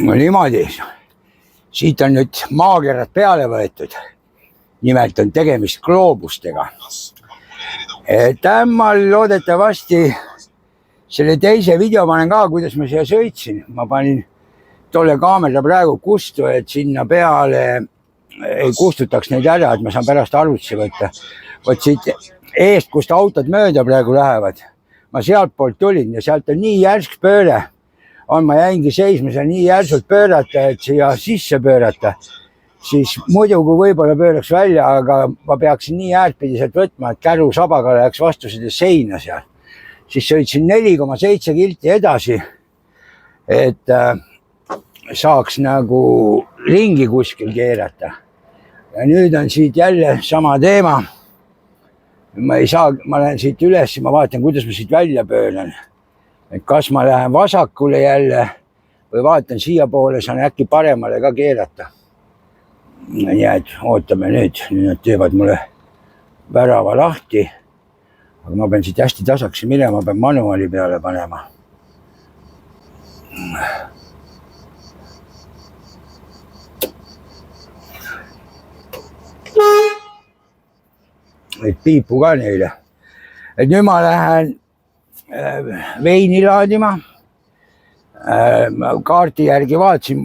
No niimoodi, siit on nüüd maakerad peale võetud. Nimelt on tegemist gloobustega. Tämmal loodetavasti selle teise video panen ka, kuidas ma siia sõitsin. Ma panin tolle kaamera praegu kustu, et sinna peale ei kustutaks neid ära, et ma saan pärast arvutsi võtta. Võt siit eest, kust autod mööda praegu lähevad. Ma sealt poolt tulin ja sealt on nii järsk pööre. Ma jäingi seisma seal nii järsult pöörata, et siia sisse pöörata. Siis muidu kui võib-olla pööraks välja, aga ma peaksin nii äärtpidiselt võtma, et käru sabaga läheks vastu seda seina seal. Siis sõitsin 4,7 kilti edasi, et saaks nagu ringi kuskil keerata. Ja nüüd on siit jälle sama teema. Ma lähen siit üles, ma vaatan, kuidas ma siit välja pööran. Et kas ma lähen vasakule jälle või vaatan siia poole, saan äkki paremale ka keerata. Nii et ootame nüüd. Nüüd teevad mulle värava lahti. Aga ma pean siit hästi tasaks minema, ma pean manuaali peale panema. Et piipu ka neile. Et nüüd ma lähen veini laadima. Kaarti järgi vaatasin,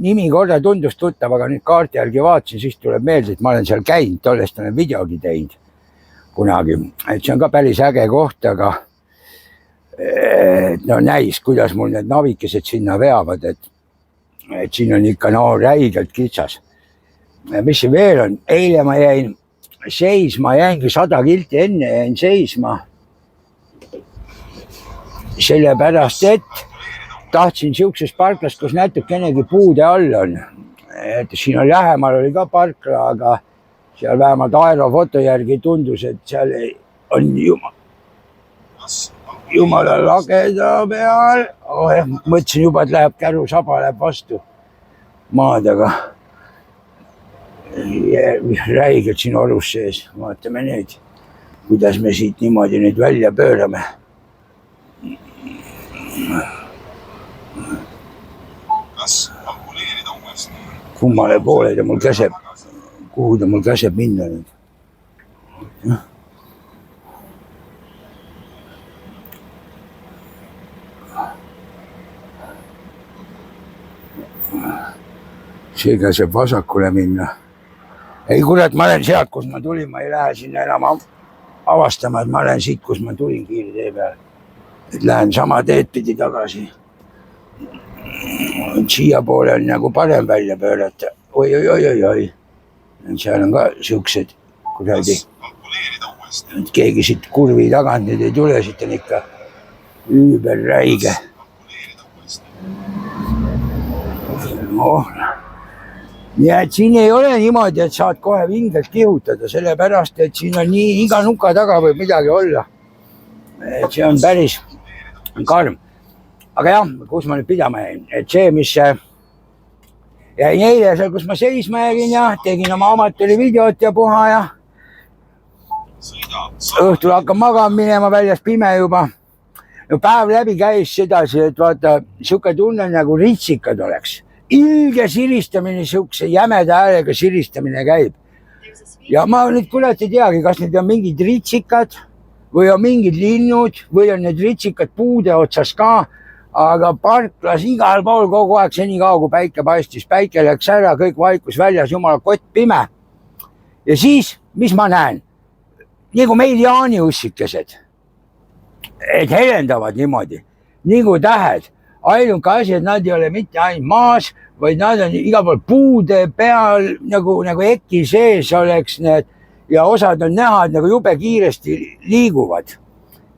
nimi korda tundus tuttav, aga nüüd kaarti järgi vaatasin, siis tuleb meelde, et ma olen seal käinud, tollest olen videogi teinud kunagi. Et see on ka päris äge koht, aga no näis, kuidas mul need navikesed sinna veavad, et siin on ikka räigelt kitsas. Mis see veel on? Eile ma jäin seisma, jäingi 100 kilti enne jäin seisma. Sellepärast, et tahtsin siukses parklas, kus natukenegi puude all on. Et siin on lähemal oli ka parkla, aga seal vähemalt aerofoto järgi tundus, et seal on jumala lageda peal. Mõtlesin juba, et läheb käru saba, läheb vastu maad, aga räigelt siin orus sees. Vaatame nüüd, kuidas me siit niimoodi nüüd välja pöörame. Kas kalkuleerida uuesti? Kummale poole ta mul käseb, kuhu ta mul käseb minna nüüd? See käseb vasakule minna. Ei kurat, ma olen sealt, kus ma tulin, ma ei lähe sinna enam avastama, et ma olen siit, kus ma tulin kiirtee peal. Et lähen sama teed pidi tagasi. Siia poole on nagu parem välja pöörata. Oi. Seal on ka siuksed kuradi. Et keegi siit kurvi tagant nüüd ei tule, siit on ikka üüberräige. Nii et siin ei ole niimoodi, et saad kohe vingelt kihutada, sellepärast, et siin on nii iga nuka taga võib midagi olla. Et see on päris karm. Aga jah, kus ma nüüd pidama jäin? Et see, mis jäin eile seal, kus ma seisma jäin ja tegin oma amatööri videot ja puha ja õhtul hakkab magama minema väljas pime juba. No päev läbi käis sedasi, et vaata, siuke tunne nagu ritsikad oleks. Ilge siristamine, siukse jämeda häälega siristamine käib. Ja ma nüüd kurat ei teagi, kas need on mingid ritsikad või on mingid linnud või on need ritsikad puude otsas ka, aga parklas igal pool kogu aeg senikaua, kui päike paistis. Päike läks ära, kõik vaikus väljas, jumala kott pime. Ja siis, mis ma näen? Nagu meil jaaniussikesed, et helendavad niimoodi, nagu tähed. Ainuke asi, et nad ei ole mitte ainult maas, vaid nad on igal pool puude peal, nagu eki sees oleks need ja osad on näha, et nagu jube kiiresti liiguvad.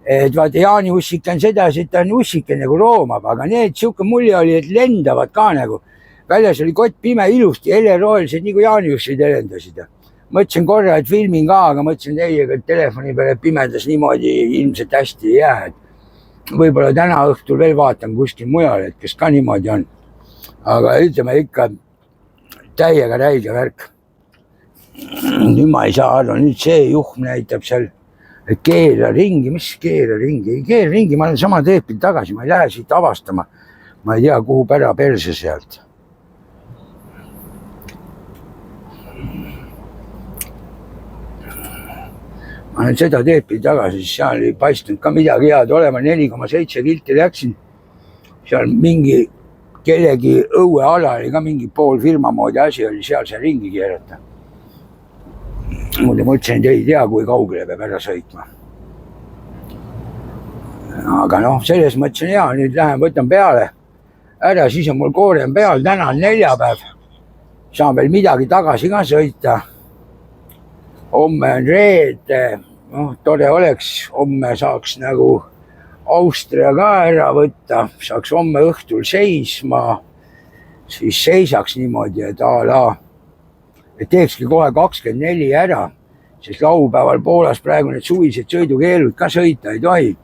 Et vaata, jaaniussik on sedasi, et ta on ussike nagu roomab, aga need siuke mulje oli, et lendavad ka nagu. Väljas oli kott pime ilusti, helerohelised nagu jaaniussid helendasid. Mõtlesin korra, et filmin ka, aga mõtlesin teiega, et telefoni peale pimedas niimoodi ilmselt hästi ei jää. Võib-olla täna õhtul veel vaatan kuskil mujal, et kes ka niimoodi on. Aga ütleme ikka täiega räige värk. Nüüd ma ei saa aru, nüüd see juhm näitab seal et keera ringi, mis keera ringi, ma olen sama teed pidi tagasi, ma ei lähe siit avastama. Ma ei tea, kuhu pära perse sealt. Ma olen seda teed pidi tagasi, siis seal ei paistnud ka midagi head olema, 4,7 kilti läksin. Seal mingi kellegi õueala oli ka mingi pool firma moodi asi oli, seal see ringi keerata. Muidu mõtlesin, et ei tea, kui kaugele peab ära sõitma. Aga noh, selles mõtlesin hea, nüüd lähen võtan peale ära, siis on mul koorem peal, täna on neljapäev. Saan veel midagi tagasi ka sõita. Homme on reede, noh, tore oleks, homme saaks nagu Austria ka ära võtta, saaks homme õhtul seisma, siis seisaks niimoodi, et et teekski kohe 24 ära, sest laupäeval Poolas praegu need suvised sõidukeelud ka sõita ei tohi.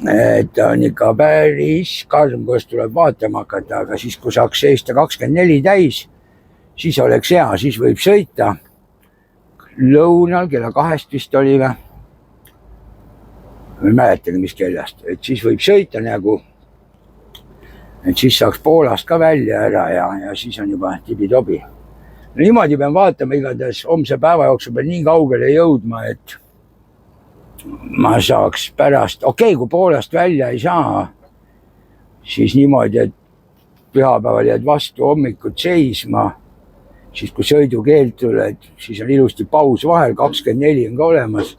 Et on ikka päris karm, kus tuleb vaatama hakata, aga siis kui saaks seista 24 täis, siis oleks hea, siis võib sõita. Lõunal kella 2 vist oli või? Ma ei mäletagi, mis kellast, et siis võib sõita nagu, et siis saaks Poolast ka välja ära ja siis on juba tibi-tobi. No niimoodi pean vaatama igatahes homse päeva jooksul pean nii kaugele jõudma, et ma saaks pärast, okei, kui Poolast välja ei saa, siis niimoodi, et pühapäeval jääd vastu hommikut seisma, siis kui sõidukeeld tuled, siis on ilusti paus vahel, 24 on ka olemas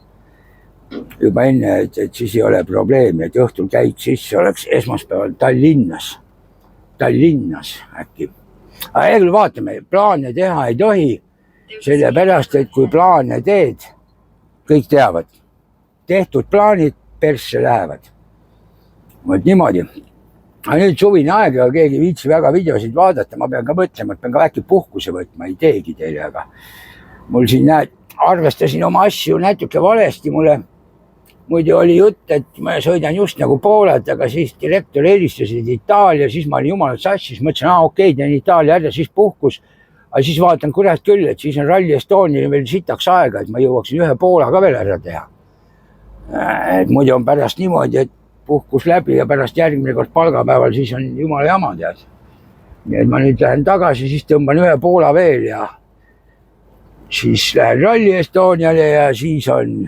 juba enne, et siis ei ole probleemi, et õhtul käid sisse, oleks esmaspäeval Tallinnas äkki. Aga küll vaatame, plaane teha ei tohi, sellepärast, et kui plaane teed, kõik teavad, tehtud plaanid persse lähevad. Võt niimoodi. Aga nüüd suvine aeg ja keegi viitsi väga videosid vaadata, ma pean ka mõtlema, et pean ka äkki puhkuse võtma, ei teegi teile, aga mul siin näed, arvestasin oma asju natuke valesti, muidu oli jutt, et ma sõidan just nagu Poolat, aga siis direktor helistas Itaalia, siis ma olin jumalalt sassis, mõtlesin, okei, teen Itaalia ära, siis puhkus, aga siis vaatan kurat küll, et siis on Rally Estonial veel sitaks aega, et ma jõuaksin ühe Poola ka veel ära teha. Et muidu on pärast niimoodi, et puhkus läbi ja pärast järgmine kord palgapäeval, siis on jumala jama tead. Nii et ma nüüd lähen tagasi, siis tõmban ühe Poola veel ja siis lähen Rally Estoniale ja siis on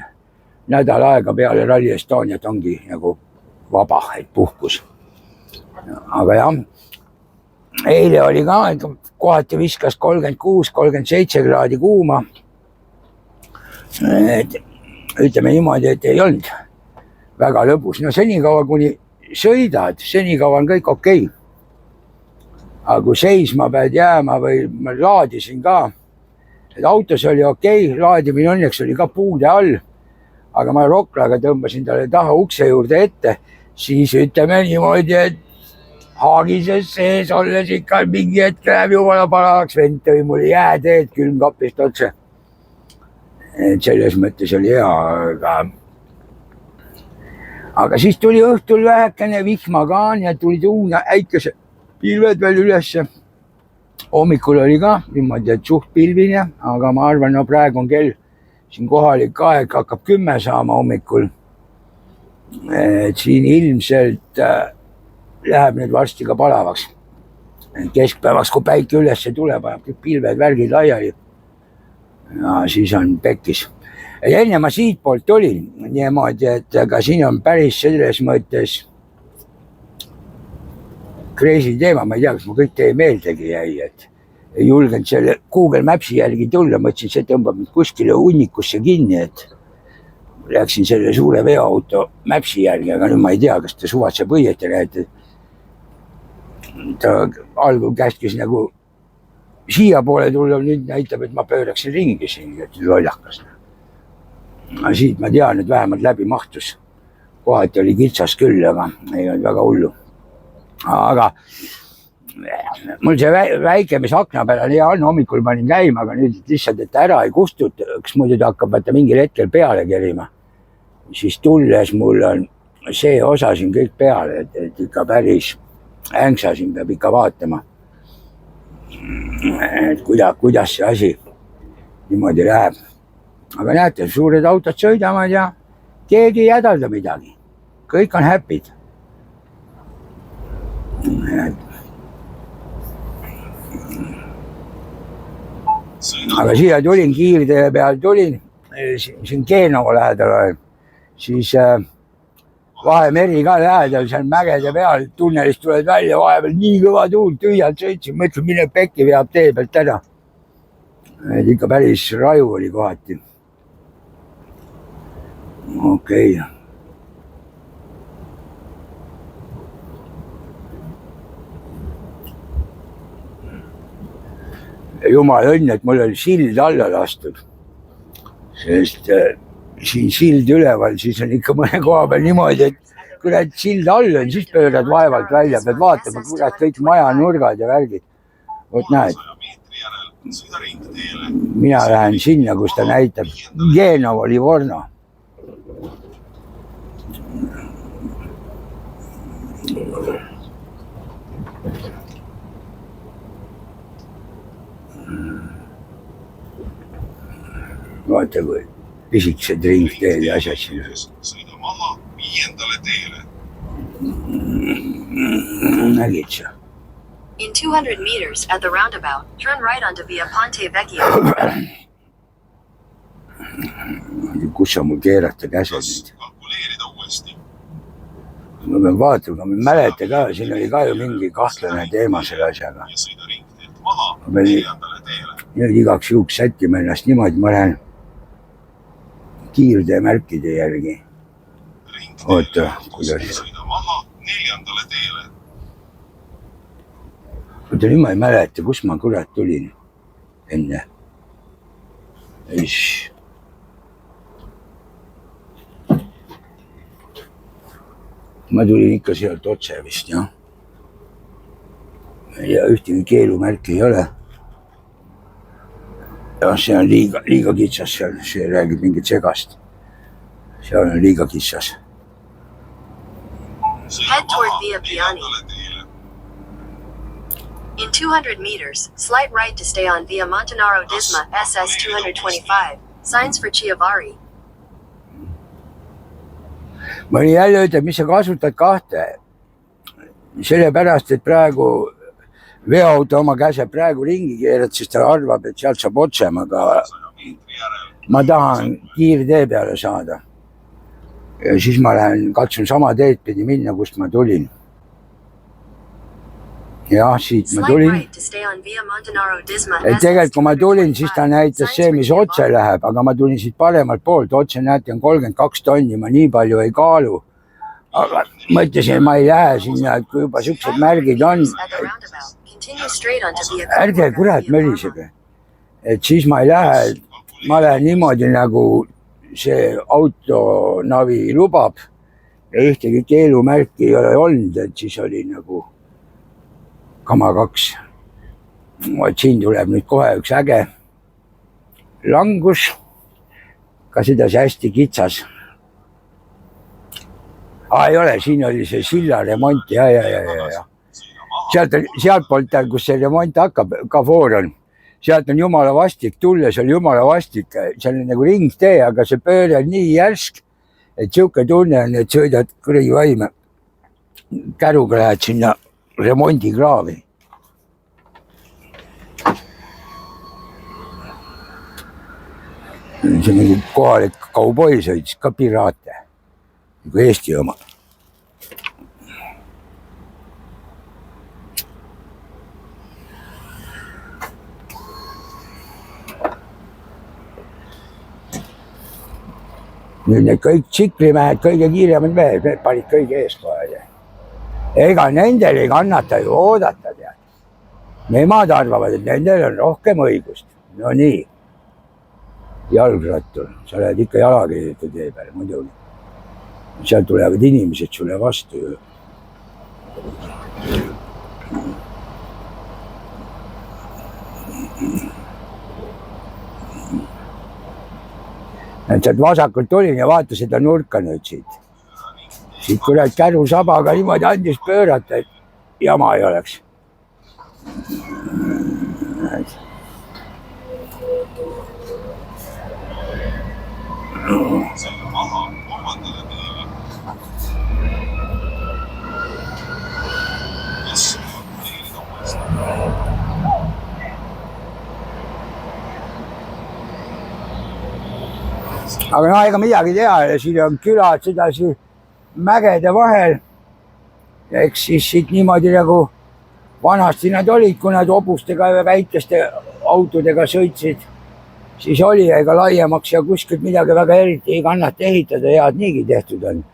nädal aega peale Rally Estoniat ongi nagu vaba, et puhkus. Aga jah, eile oli ka, et kohati viskas 36-37 kraadi kuuma. Et ütleme niimoodi, et ei olnud väga lõbus. No senikaua, kuni sõidad, senikaua on kõik okei. Aga kui seisma pead jääma või ma laadisin ka, et autos oli okei, laadimine õnneks oli ka puude all, aga ma roklaga tõmbasin talle taha ukse juurde ette, siis ütleme niimoodi, et haagises sees olles ikka mingi hetk läheb jumala paraks, vend tõi mulle jääteed külmkapist otse. Et selles mõttes oli hea, aga siis tuli õhtul vähekene vihma ka ja tulid uuna äikese pilved veel ülesse. Hommikul oli ka niimoodi, et suht pilvine, aga ma arvan, no praegu on kell siin kohalik aeg hakkab 10 saama hommikul. Et siin ilmselt läheb nüüd varsti ka palavaks. Keskpäevaks, kui päike ülesse tuleb, ajab kõik pilved, värgid laiali. Ja siis on pekkis. Ja enne ma siit poolt olin niimoodi, et aga siin on päris selles mõttes crazy teema, ma ei tea, kas ma kõik teie meeldegi jäi, et ei julgenud selle Google Mapsi jälgi tulla, mõtlesin, see tõmbab mind kuskile hunnikusse kinni, et läksin selle suure veoauto Mapsi jälgi, aga nüüd ma ei tea, kas ta suvatseb õieti rääti. Ta algul käskis nagu siia poole tulla, nüüd näitab, et ma pööraksin ringi siin, et lollakas. Siit ma tean, et vähemalt läbi mahtus. Kohati oli kitsas küll, aga ei olnud väga hullu. Aga mul see väike, mis akna peal on hea on, hommikul panin käima, aga nüüd lihtsalt, et ära ei kustutaks, muidu ta hakkab mingil hetkel peale kerima. Siis tulles mul on see osa siin kõik peale, et ikka päris ängsa siin peab ikka vaatama. Et kuidas see asi niimoodi läheb. Aga näete, suured autod sõidavad ja keegi ei hädalda midagi, kõik on happy'd. aga siia tulin, kiirtee peal tulin, siin Genova lähedal olen, siis Vahemeri ka lähedal, seal mägede peal, tunnelist tuled välja, vahepeal nii kõva tuul, tühjalt sõitsin, mõtlesin, mine pekki veab tee pealt ära. Et ikka päris raju oli kohati. Okei. Jumal õnn, et mul oli sild alla lastud, sest siin sild üleval, siis on ikka mõne koha peal niimoodi, et kurat sild all on, siis pöörad vaevalt välja, pead vaatama, kurat kõik maja nurgad ja värgid. Vot näed, mina lähen sinna, kus ta näitab Genova, Livorno. Vaata, kui pisikesed ringteed ja asjad siin. Sõida maha 5. teele. Nägid sa? In 200 meters at the roundabout, turn right onto Via Ponte Vecchio. Kus on mul keerata käsed nüüd? Ma pean vaatama, ma ei mäleta ka, siin oli ka ju mingi kahtlane teema selle asjaga. Ma pean nüüd igaks juhuks sättima ennast niimoodi, ma lähen kiirtee märkide järgi. Oota, kuidas? Oota, nüüd ma ei mäleta, kus ma kurat tulin enne. Ma tulin ikka sealt otse vist, jah. Ja ühtegi keelumärki ei ole. Ja see on liiga kitsas seal, see räägib mingit segast. Seal on liiga kitsas. Head toward Via Piani. In 200 meters, slight right to stay on Via Montanaro Disma SS 225. Signs for Chiavari. Ma olin jälle ütleb, mis sa kasutad kahte. Sellepärast, et praegu veoauto oma käse praegu ringi keerad, siis ta arvab, et sealt saab otsem, aga ma tahan kiirtee peale saada. Ja siis ma lähen, katsun sama teed pidi minna, kust ma tulin. Jah, siit ma tulin. Et tegelikult, kui ma tulin, siis ta näitas see, mis otse läheb, aga ma tulin siit paremalt poolt, otse näete on 32 tonni, ma nii palju ei kaalu. Aga mõtlesin, et ma ei lähe sinna, et kui juba siuksed märgid on, ärge kurat mölisege. Et siis ma ei lähe, ma lähen niimoodi nagu see autonavi lubab ja ühtegi keelumärki ei ole olnud, et siis oli nagu kama 2. Siin tuleb nüüd kohe üks äge langus, ka sedasi hästi kitsas. Ei ole, siin oli see silla remont ja. Sealt poolt, kus see remont hakkab, ka foor on, sealt on jumala vastik tulla, see oli jumala vastik, seal on nagu ringtee, aga see pööre on nii järsk, et siuke tunne on, et sõidad kuradi vaime, käruga lähed sinna remondikraavi. See mingi kohalik kauboi sõitis ka piraate, nagu Eesti oma. Nüüd need kõik tsiklimehed, kõige kiiremad mehed, need panid kõige ees kohe. Ega nendel ei kannata ju oodata, tead. Nemad arvavad, et nendel on rohkem õigust. No nii. Jalgrattur, sa lähed ikka jalakäijate tee peale, muidugi. Seal tulevad inimesed sulle vastu ju. Sealt vasakult tulin ja vaata seda nurka nüüd siit. Siit kurat käru sabaga niimoodi andis pöörata, et jama ei oleks. selle maha kolmandale teele. Kes kontrolleerida uuesti? aga no ega midagi teha ja siin on külad sedasi mägede vahel. Ja eks siis siit niimoodi nagu vanasti nad olid, kui nad hobustega ja väikeste autodega sõitsid, siis oli ega laiemaks ja kuskilt midagi väga eriti ei kannata ehitada, head niigi tehtud on.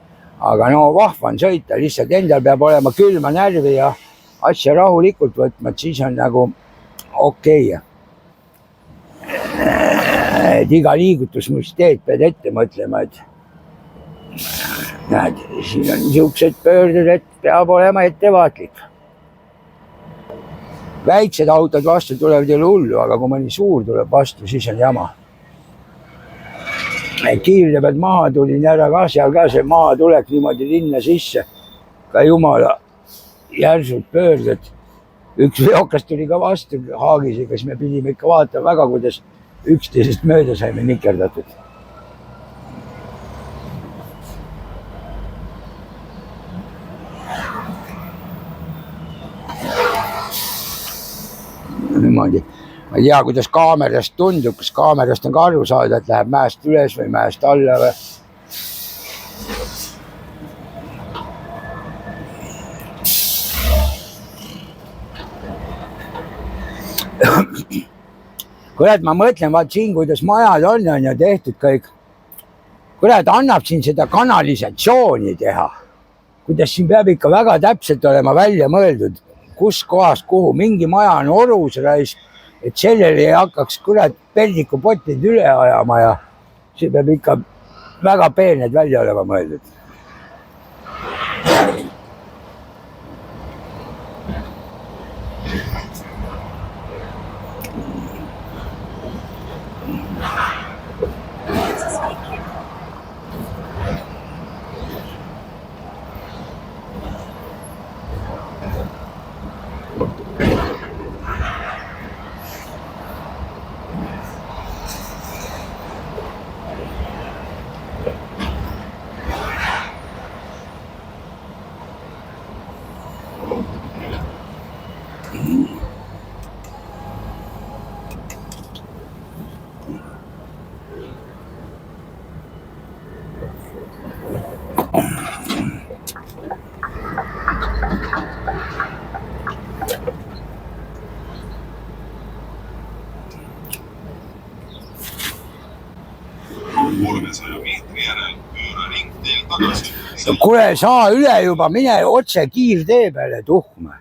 aga no vahva on sõita, lihtsalt endal peab olema külma närvi ja asja rahulikult võtma, et siis on nagu okei. Et iga liigutus, mis teed, pead ette mõtlema, et näed, siin on niisugused pöörded, et peab olema ettevaatlik. Väiksed autod vastu tulevad jälle hullu, aga kui mõni suur tuleb vastu, siis on jama. Kiirde pealt maha tulin ära ka, seal ka see maa tulek niimoodi linna sisse. Ka jumala järsud pöörded. Üks veokas tuli ka vastu haagisega, siis me pidime ikka vaatama väga, kuidas üksteisest mööda saime nikerdatud. Niimoodi. Ma ei tea, kuidas kaamerast tundub, kas kaamerast on ka aru saada, et läheb mäest üles või mäest alla või. Kurat, ma mõtlen, vaat siin, kuidas majad on ja tehtud kõik. Kurat, annab siin seda kanalisatsiooni teha. Kuidas siin peab ikka väga täpselt olema välja mõeldud, kus kohast kuhu. Mingi maja on orus raisk, et sellele ei hakkaks kurat peldikupotid üle ajama ja see peab ikka väga peened välja olema mõeldud. Kuule, saa üle juba, mine otse kiirtee peale tuhma.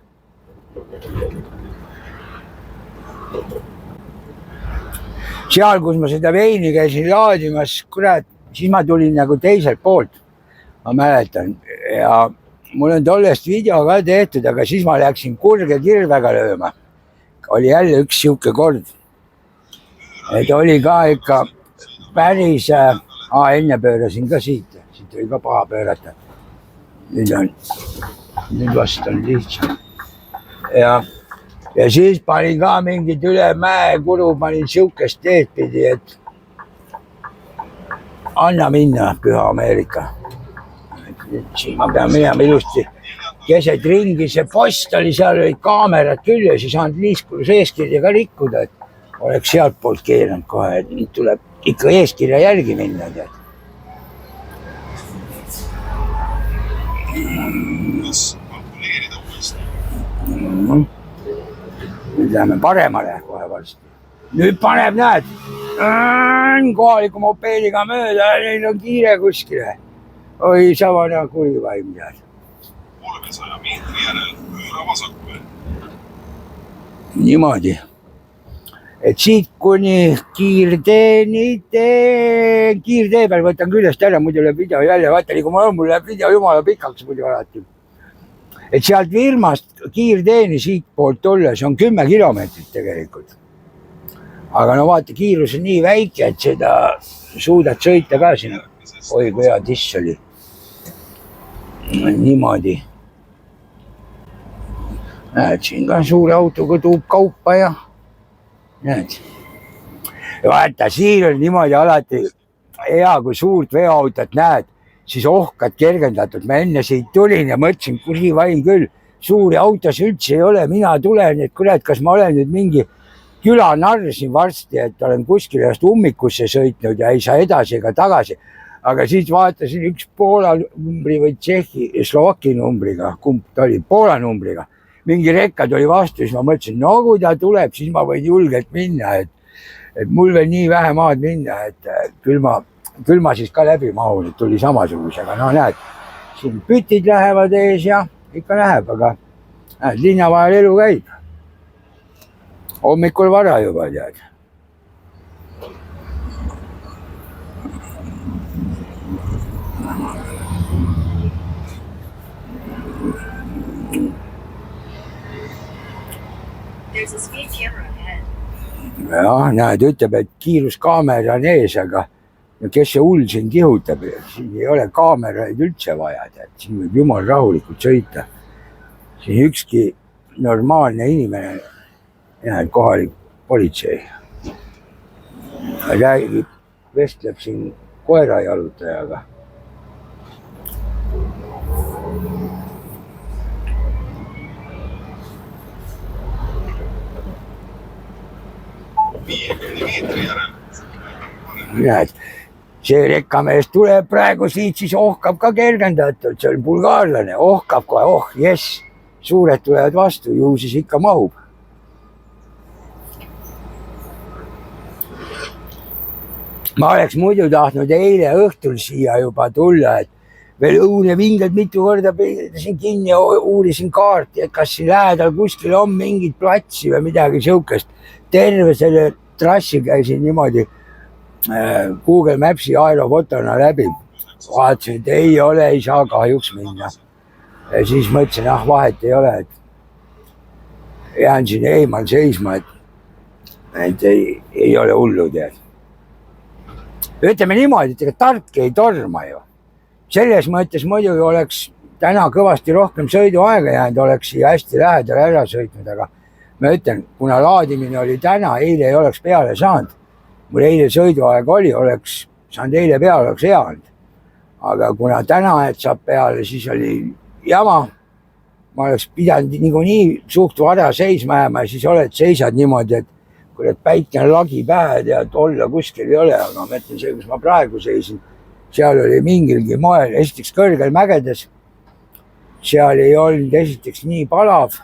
Seal, kus ma seda veini käisin laadimas, kurat, siis ma tulin nagu teiselt poolt, ma mäletan. Ja mul on tollest video ka tehtud, aga siis ma läksin kurge kirvega lööma. Oli jälle üks siuke kord. Et oli ka ikka päris, enne pöörasin ka siit oli ka paha pöörata. Nüüd vast on lihtsam. Ja siis panin ka mingid üle mäe kuru, panin siukest teed pidi, et anna minna, Püha Ameerika. Siin ma pean minema ilusti keset ringi, see post oli, seal olid kaamerad küll ja siis saanud liiskulus eeskirja ka rikkuda, et oleks sealt poolt keelanud kohe, et nüüd tuleb ikka eeskirja järgi minna, tead. Kas kalkuleerida uuesti? Nüüd läheme paremale kohe varsti. Nüüd paneb, näed, kohaliku mopeediga mööda, neil on kiire kuskile. Oi, savane kurivaim, tead. 300 meetri järel pööra vasakule. Niimoodi. Et siit kuni kiirtee peal võtan küljest ära, muidu läheb video jälle, vaata nii kui mul läheb video jumala pikaks muidu alati. Et sealt Virmast kiirteeni siit poolt tulla, see on 10 kilomeetrit tegelikult. Aga no vaata, kiirus on nii väike, et seda suudad sõita ka sinna. Oi, kui hea tiss oli. Niimoodi. Näed, siin ka suure autoga tuub kaupa ja näed. Ja vaata, siin on niimoodi alati hea, kui suurt veoautot näed, siis ohkad kergendatud. Ma enne siit tulin ja mõtlesin, kuri vaim küll, suuri autosid üldse ei ole, mina tulen, et kurat, kas ma olen nüüd mingi külanarr siin varsti, et olen kuskil ennast ummikusse sõitnud ja ei saa edasi ega tagasi. Aga siis vaatasin üks Poola numbri või Tšehhi, Slovaki numbriga, kumb ta oli, Poola numbriga. Mingi rekka tuli vastu, siis ma mõtlesin, no kui ta tuleb, siis ma võin julgelt minna, et mul veel nii vähe maad minna, et küll ma siis ka läbi mahun, et tuli samasugusega. No näed, siin pütid lähevad ees ja ikka läheb, aga näed, linna vahel elu käib. Hommikul vara juba tead. There's a speed camera ahead. Ja, näed, ütleb, et kiiruskaamera on ees, aga kes see hull siin kihutab, siin ei ole kaameraid üldse vaja, tead. Siin võib jumal rahulikult sõita. Siin ükski normaalne inimene, näed, kohalik politsei. Räägib, vestleb siin koerajalutajaga. Näed, see rekkamees tuleb praegu siit, siis ohkab ka kergendatult, see on bulgaarlane, ohkab kohe, jess, suured tulevad vastu, ju siis ikka mahub. Ma oleks muidu tahtnud eile õhtul siia juba tulla, et veel õunevingad mitu korda peidasin kinni ja uurisin kaarti, et kas siin lähedal kuskil on mingit platsi või midagi siukest. Terve selle trassi käisin niimoodi Google Mapsi aerofotona läbi. Vaatasin, et ei ole, ei saa kahjuks minna. Ja siis mõtlesin, vahet ei ole, et jään siin eemal seisma, et ei ole hullu tead. Ütleme niimoodi, et ega tark ei torma ju. Selles mõttes muidugi oleks täna kõvasti rohkem sõiduaega jäänud, oleks siia hästi lähedal ära sõitnud, aga ma ütlen, kuna laadimine oli täna, eile ei oleks peale saanud. Mul eile sõiduaeg oli, oleks saanud eile peale, oleks hea olnud. Aga kuna täna saab peale, siis oli jama. Ma oleks pidanud niikuinii suht vara seisma jääma ja siis seisad niimoodi, et kui päike on lagi pähe, tead, olla kuskil ei ole, aga ma mõtlen see, kus ma praegu seisin, seal oli mingilgi moel, esiteks kõrgel mägedes, seal ei olnud esiteks nii palav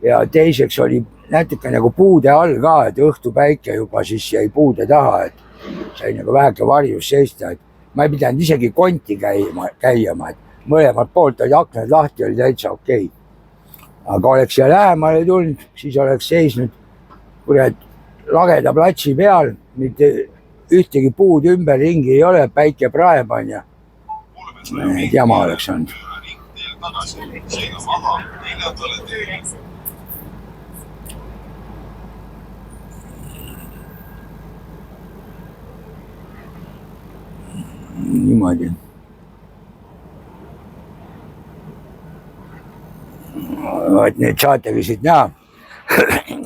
ja teiseks oli natuke nagu puude all ka, et õhtupäike juba siis jäi puude taha, et sai nagu väheke varjus seista, et ma ei pidanud isegi konti käima, et mõlemad poolt oli aknad lahti, oli täitsa okei. Aga oleks siia lähemale tulnud, siis oleks seisnud kurat lageda platsi peal, mitte ühtegi puud ümberringi ei ole, päike praeb on ja jama oleks olnud. Niimoodi. Vaat nüüd saategi siit näha,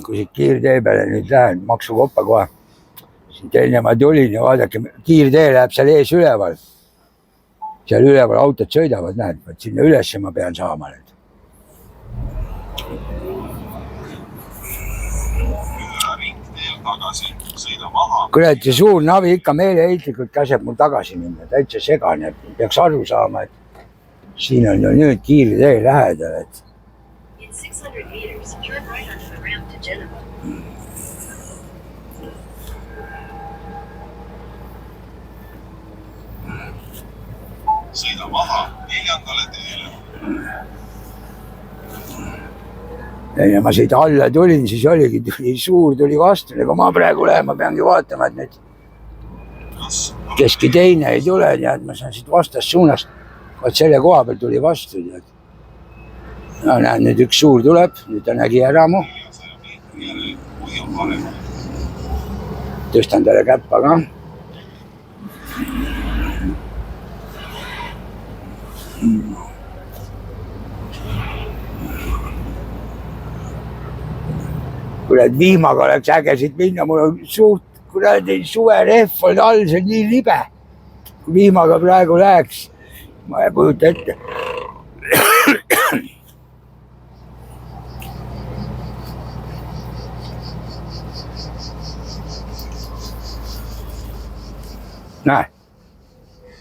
kui siit kiirtee peale nüüd lähen, maksukoppa kohe. Siit enne ma tulin ja vaadake, kiirtee läheb seal ees üleval. Seal üleval autod sõidavad, näed, sinna üles ma pean saama nüüd. Kurat, see suur navi ikka meeleheitlikult käseb mul tagasi minna, täitsa segane, peaks aru saama, et siin on ju nüüd kiirtee lähedal, et In 600 meters, turn right onto the ramp to Geneva. Sõida maha 4. teele. Ja ma siit alla tulin, siis oligi suur tuli vastu, aga ma praegu lähen, ma peangi vaatama, et nüüd keski teine ei tule, tead, ma saan siit vastassuunast, vaat selle koha peal tuli vastu, tead. No näen, nüüd üks suur tuleb, nüüd ta nägi ära mu. Tõstan talle käppa ka. Kurat, vihmaga oleks äge siit minna, mul on suht kuradi suverehv olnud all, see on nii libe. kui vihmaga praegu läheks, ma ei kujuta ette. Näe,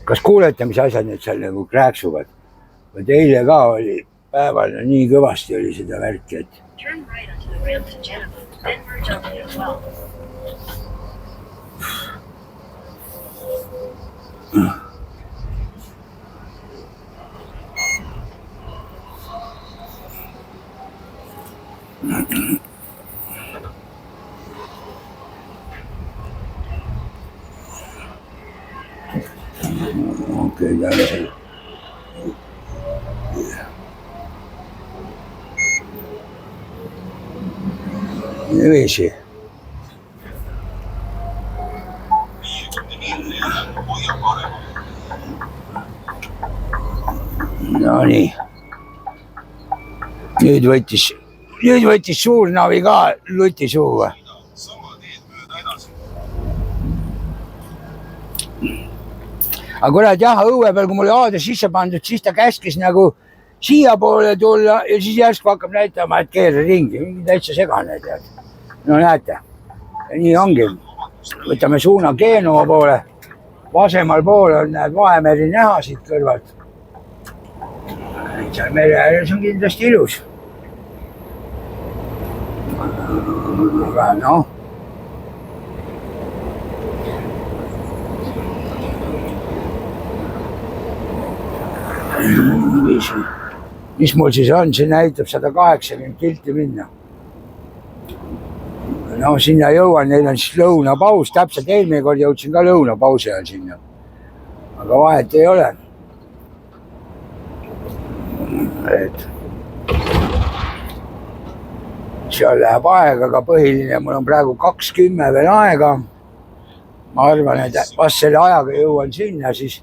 kas kuulete, mis asjad need seal nagu krääksuvad? Eile ka oli päeval nii kõvasti oli seda värki, et Turn right onto the ramp to Jennifer, then merge onto the 12. okei, jälle see. Niiviisi. No nii. Nüüd võttis suur navi ka luti suuga. Sama teed mööda edasi. Aga kurat jah, õue peal, kui mul aadres sisse pandud, siis ta käskis nagu siia poole tulla ja siis järsku hakkab näitama, et keera ringi. Mingi täitsa segane, tead. No näete, nii ongi. Võtame suuna Genova poole. Vasemal pool on näed Vahemeri näha siit kõrvalt. Seal mere ääres on kindlasti ilus. Aga noh. Mis mul siis on? See näitab 180 kilti minna. No sinna jõuan, neil on siis lõunapaus, täpselt eelmine kord jõudsin ka lõunapausi ajal sinna. Aga vahet ei ole. Et seal läheb aega, aga põhiline, mul on praegu 2:10 veel aega. Ma arvan, et vast selle ajaga jõuan sinna, siis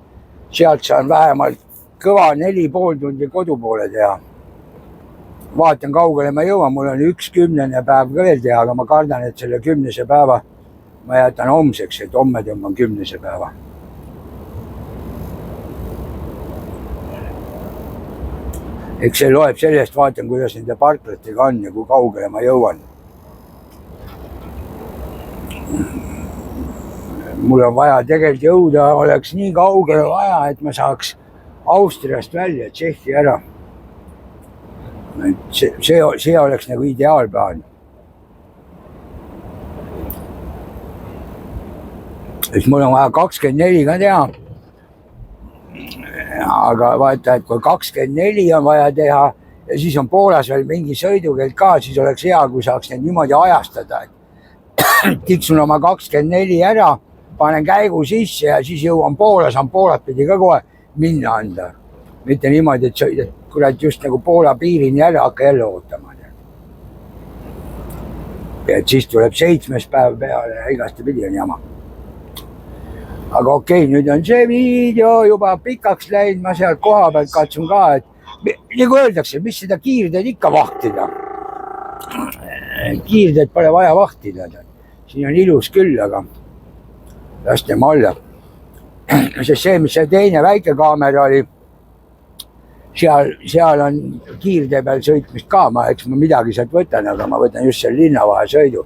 sealt saan vähemalt kõva 4,5 tundi kodu poole teha. Vaatan kaugele ma jõuan, mul on 1/10 päev ka veel teha, aga ma kardan, et selle 10. päeva ma jätan homseks, et homme tõmban 10. päeva. Eks see loeb sellest, vaatan, kuidas nende parklatega on ja kui kaugele ma jõuan. Mul on vaja tegelikult jõuda, oleks nii kaugele vaja, et ma saaks Austriast välja, Tšehhi ära. See oleks nagu ideaalplaan. Siis mul on vaja 24 ka teha. Aga vaata, et kui 24 on vaja teha ja siis on Poolas veel mingi sõidukeld ka, siis oleks hea, kui saaks need niimoodi ajastada. Tiksun oma 24 ära, panen käigu sisse ja siis jõuan Poola, saan Poolat pidi ka kohe minna anda. Mitte niimoodi, et sõidad kurat just nagu Poola piirini ära, hakka jälle ootama. Et siis tuleb 7. päev peale ja igaste pidi on jama. Aga okei, nüüd on see video juba pikaks läinud, ma sealt koha pealt katsun ka, et nagu öeldakse, mis seda kiirteed ikka vahtida. Kiirteed pole vaja vahtida. Siin on ilus küll, aga las tema olla. Sest see, mis see teine väike kaamera oli, seal on kiirtee peal sõitmist ka, eks ma midagi sealt võtan, aga ma võtan just selle linnavahe sõidu.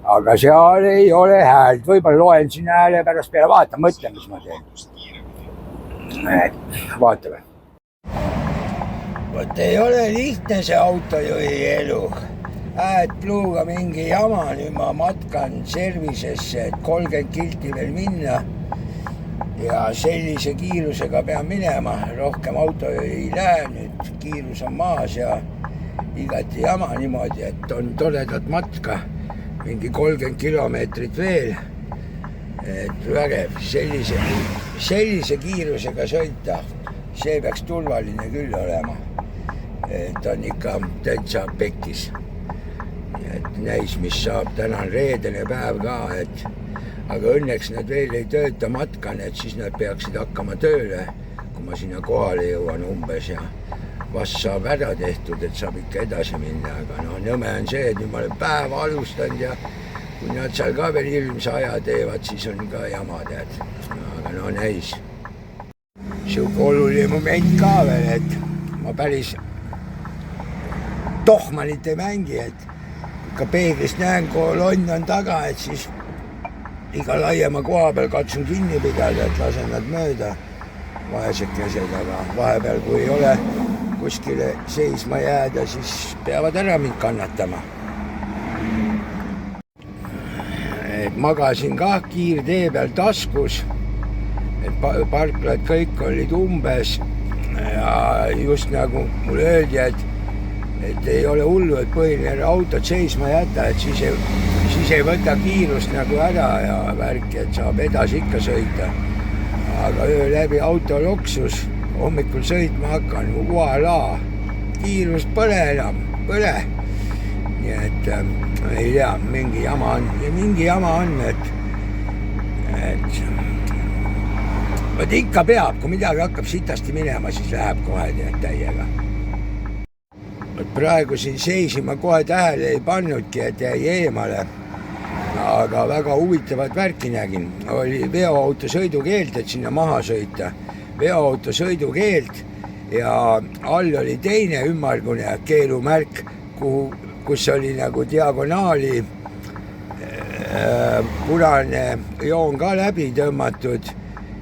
Aga seal ei ole häält, võib-olla loen sinna hääle pärast peale, vaata, mõtlen, mis ma teen. Vaatame. Võt ei ole lihtne see autojuhi elu. Pluuga mingi jama, nüüd ma matkan servisesse, et 30 kilti veel minna. Ja sellise kiirusega pean minema, rohkem auto ei lähe, nüüd kiirus on maas ja igati jama niimoodi, et on toredat matka. Mingi 30 kilomeetrit veel, et vägev sellise kiirusega sõita, see peaks turvaline küll olema, et on ikka täitsa pekkis, et näis, mis saab, täna on reedene päev ka, aga õnneks nad veel ei tööta matkan, et siis nad peaksid hakkama tööle, kui ma sinna kohale jõuan umbes ja vast saab ära tehtud, et saab ikka edasi minna, aga no nõme on see, et nüüd ma olen päeva alustanud ja kui nad seal ka veel ilmse aja teevad, siis on ka jama, tead, aga no näis. sihuke oluline moment ka veel, et ma päris tohmanit ei mängi, et ikka peeglist näen, kolonn on taga, et siis iga laiema koha peal katsun kinni pidada, et lasen nad mööda vaesekesed, aga vahepeal, kui ei ole kuskile seisma jääda, siis peavad ära mind kannatama. Et magasin ka kiirtee peal taskus, et parklad kõik olid umbes ja just nagu mulle öeldi, et ei ole hullu, et põhiline autot seisma jätta, et siis ei võta kiirust nagu ära ja värki, et saab edasi ikka sõita. Aga öö läbi auto loksus, hommikul sõitma hakkan, voilà, kiirust pole enam, pole. Nii et ei tea, mingi jama on, et võt ikka peab, kui midagi hakkab sitasti minema, siis läheb kohe täiega. Praegu siin seisima kohe tähele ei pannudki, et jäi eemale, aga väga huvitavat värki nägin. Oli veoauto sõidukeelt, et sinna maha sõita. Veoauto sõidukeelt ja all oli teine ümmargune keelumärk, kus oli nagu diagonaali punane joon ka läbi tõmmatud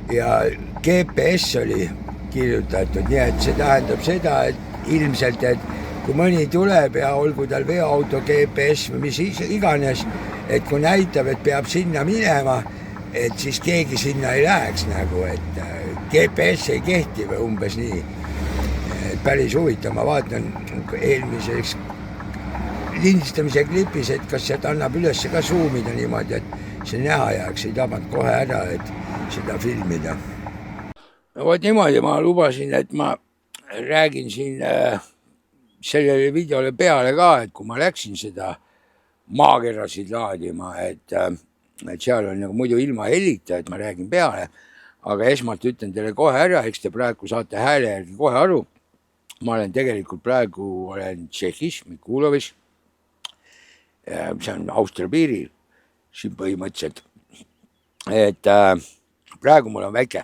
ja GPS oli kirjutatud, nii et see tähendab seda, et ilmselt, et kui mõni tuleb ja olgu tal veoauto GPS või mis iganes, et kui näitab, et peab sinna minema, et siis keegi sinna ei läheks nagu, et GPS ei kehti või umbes nii. Et päris huvitav, ma vaatan eelmiseks lindistamise klipis, et kas sealt annab üles ka zoomida niimoodi, et see näha jääks, ei tabanud kohe ära, et seda filmida. No vot niimoodi ma lubasin, et ma räägin siin sellele videole peale ka, et kui ma läksin seda maakerasid laadima, et seal on nagu muidu ilma helita, et ma räägin peale, aga esmalt ütlen teile kohe ära, eks te praegu saate hääle järgi kohe aru. Ma olen tegelikult praegu Tšehhis, Mikulovis, see on Austria piiril, siin põhimõtteliselt, et praegu mul on väike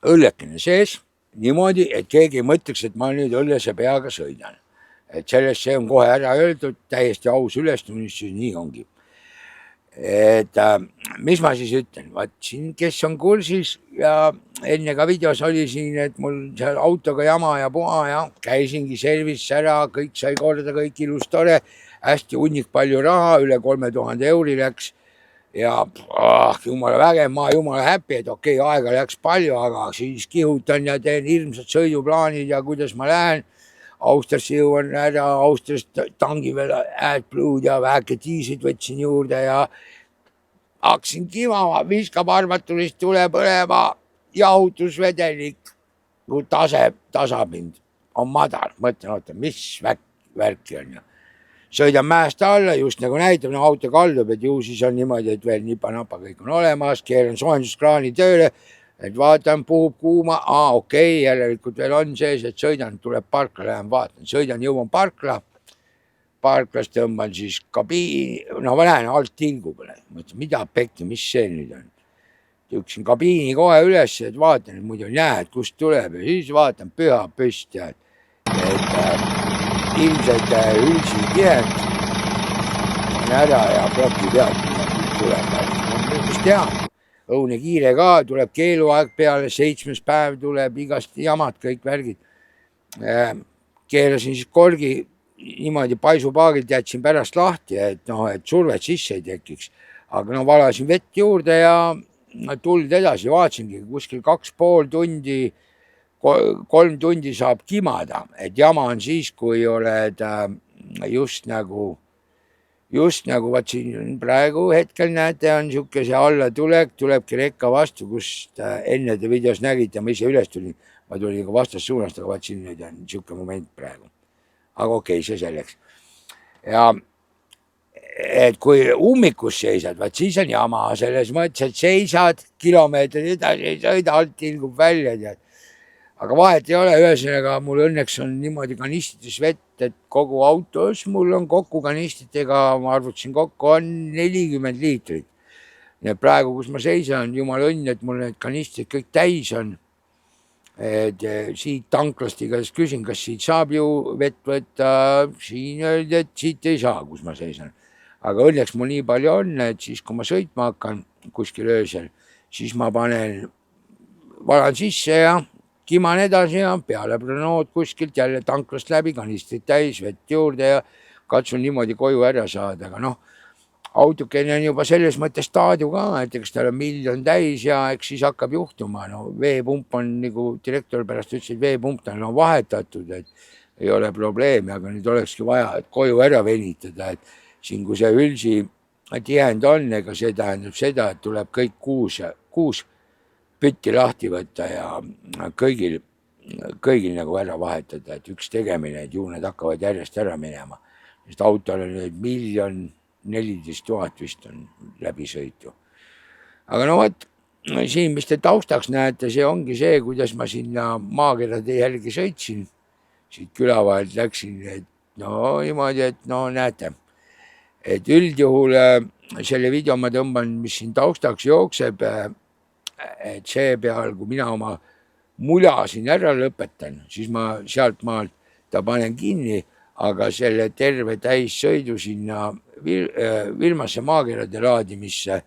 õllekene sees, niimoodi, et keegi ei mõtleks, et ma nüüd õllese peaga sõidan. Et sellest see on kohe ära öeldud, täiesti aus ülestunnistus, nii ongi. Et mis ma siis ütlen, vaat siin, kes on kursis ja enne ka videos oli siin, et mul seal autoga jama ja puha ja käisingi service ära, kõik sai korda, kõik ilus tore, hästi hunnik palju raha, üle 3000 euri läks ja jumala vägev, ma jumala happy, et okei, aega läks palju, aga siis kihutan ja teen hirmsad sõiduplaanid ja kuidas ma lähen. Austriasse jõuan ära, Austriast tangi veel AdBlue'd ja väike diisid võtsin juurde ja hakkasin kimama, viskab arvatulist tule põlema, jahutusvedelik, kui tasapind on madal. Mõtlen, oota, mis värki on. Sõidan mäest alla, just nagu näitab, no auto kaldub, et ju siis on niimoodi, et veel nipa-napa kõik on olemas, keeran soojenduskraani tööle, et vaatan, puhub kuuma, okei, järelikult veel on sees, et sõidan, tuleb parkla, lähen vaatan, sõidan, jõuan parkla, parklas tõmban siis kabiini, no ma näen, alt tilgub, mõtlen, mida pekki, mis see nüüd on. Tüksin kabiini kohe üles, et vaatan, et muidu näed, kust tuleb ja siis vaatan püha püst ja et ilmselt ülsi kihend on ära ja ploki pealt tuleb, mis teha. Õune kiire ka, tuleb keeluaeg peale, 7. päev tuleb, igast jamad, kõik värgid. Keerasin siis korgi niimoodi paisupaagilt, jätsin pärast lahti, et survet sisse ei tekiks. Aga valasin vett juurde ja tuld edasi, vaatasingi kuskil 2,5 tundi, 3 tundi saab kimada. Et jama on siis, kui oled just nagu vaat siin praegu hetkel näete, on siuke see alla tulebki rekka vastu, kust enne te videos nägite, ma ise üles tulin, ma tulin ka vastassuunast, aga vaat siin nüüd on siuke moment praegu. Aga okei, see selleks. Ja et kui ummikus seisad, vaat siis on jama, selles mõttes, et seisad kilomeetrid edasi, ei sõida, alt ilgub välja, tead. Aga vahet ei ole, ühesõnaga mul õnneks on niimoodi kanistites vett, et kogu autos mul on kokku kanistitega, ma arvutasin kokku, on 40 liitrit. Ja praegu, kus ma seisan, jumal õnn, et mul need kanistid kõik täis on. et siit tanklast igatahes küsin, kas siit saab ju vett võtta, siin öeldi, et siit ei saa, kus ma seisan. Aga õnneks mul nii palju on, et siis kui ma sõitma hakkan kuskil öösel, siis ma valan sisse ja kiman edasi ja peale Renault kuskilt jälle tanklast läbi, kanistrid täis, vett juurde ja katsun niimoodi koju ära saada, aga noh, autukene on juba selles mõttes taadu ka, et eks tal on 1 miljon täis ja eks siis hakkab juhtuma. No veepump on, nagu direktor pärast ütles, et veepump tal on vahetatud, et ei ole probleemi, aga nüüd olekski vaja, et koju ära venitada, et siin, kui see ülsi tihend on, ega see tähendab seda, et tuleb kõik 6 pütti lahti võtta ja kõigil nagu ära vahetada, et üks tegemine, et juuned hakkavad järjest ära minema, sest autol on nüüd 1 014 000 vist on läbisõitu. Aga no vot, siin, mis te taustaks näete, see ongi see, kuidas ma sinna maakerade jälgi sõitsin, siit küla vahelt läksin, et no niimoodi, et no näete, et üldjuhul selle video ma tõmban, mis siin taustaks jookseb, et see peal, kui mina oma mula siin ära lõpetan, siis ma sealt maalt ta panen kinni, aga selle terve täissõidu sinna Virmasse maakerade laadimisse,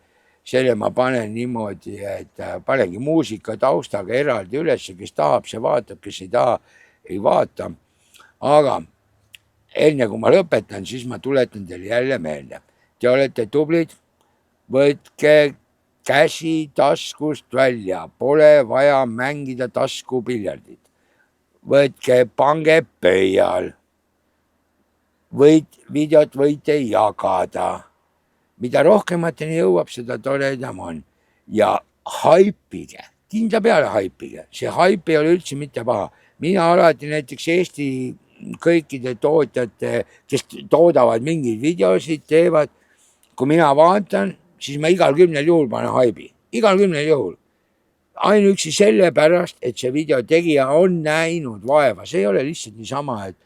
selle ma panen niimoodi, et panengi muusika taustaga eraldi üles, kes tahab, see vaatab, kes ei taha, ei vaata. Aga enne kui ma lõpetan, siis ma tuletan teile jälle meelde. Te olete tublid, võtke käsi taskust välja, pole vaja mängida taskupiljardit. Võtke, pange pöial. Videot võite jagada. Mida rohkemateni jõuab, seda toredam on. Ja haipige, kindla peale haipige. See haip ei ole üldse mitte paha. Mina alati näiteks Eesti kõikide tootjate, kes toodavad mingeid videosid, teevad, kui mina vaatan, siis ma igal 10 juhul panen haibi. Igal 10 juhul. Ainuüksi selle pärast, et see video tegija on näinud vaeva. See ei ole lihtsalt niisama, et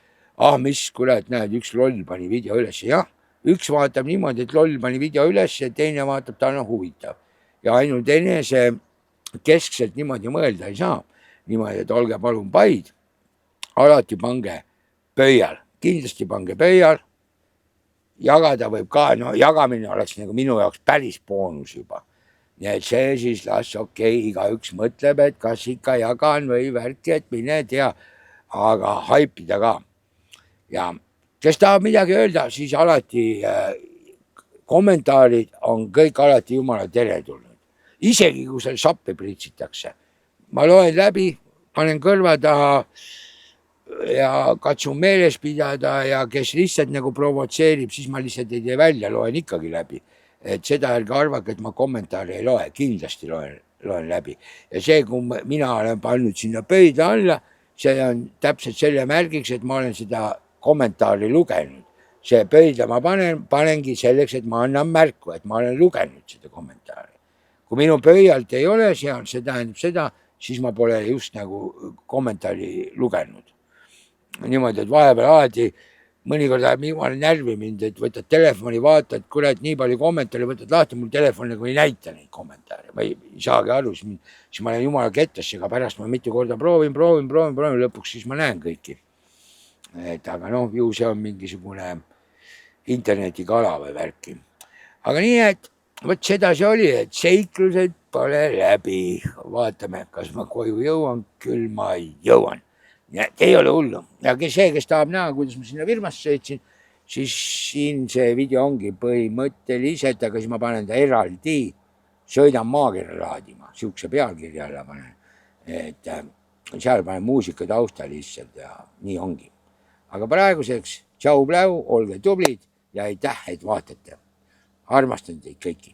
mis kurat, näed, üks loll pani video üles. Jah, üks vaatab niimoodi, et loll pani video üles ja teine vaatab, ta on huvitav. Ja ainult enese keskselt niimoodi mõelda ei saa. Niimoodi, et olge palun paid, alati pange pöial, kindlasti pange pöial. Jagada võib ka, no jagamine oleks nagu minu jaoks päris boonus juba. Nii et see siis las igaüks mõtleb, et kas ikka jagan või värki, et mine tea, aga haipida ka. Ja kes tahab midagi öelda, siis alati kommentaarid on kõik alati jumala teretulnud. Isegi kui seal sappi pritsitakse. Ma loen läbi, panen kõrva taha ja katsun meeles pidada ja kes lihtsalt nagu provotseerib, siis ma lihtsalt ei tee välja, loen ikkagi läbi. Et seda ärge arvake, et ma kommentaari ei loe, kindlasti loen läbi. Ja see, kui mina olen pannud sinna pöida alla, see on täpselt selle märgiks, et ma olen seda kommentaari lugenud. See pöidla ma panengi selleks, et ma annan märku, et ma olen lugenud seda kommentaari. Kui minu pöialt ei ole seal, see tähendab seda, siis ma pole just nagu kommentaari lugenud. Niimoodi, et vahepeal alati mõnikord läheb jumala närvi mind, et võtad telefoni, vaatad, kurat, nii palju kommentaare, võtad lahti, mul telefon nagu ei näita neid kommentaare. Ma ei saagi aru, siis ma olen jumala kettasse, aga pärast ma mitu korda proovin, lõpuks siis ma näen kõiki. Aga noh, ju see on mingisugune internetikala või värki. Aga nii, et võt seda see oli, et seiklused pole läbi. Vaatame, kas ma koju jõuan, küll ma jõuan. Ei ole hullu. Ja kes tahab näha, kuidas ma sinna Virmasse sõitsin, siis siin see video ongi põhimõtteliselt, aga siis ma panen ta eraldi, sõidan maakera laadima, siukse pealkirja alla panen. Et seal panen muusika tausta lihtsalt ja nii ongi. Aga praeguseks, tšau-pläu, olge tublid ja aitäh, et vaatate. Armastan teid kõiki.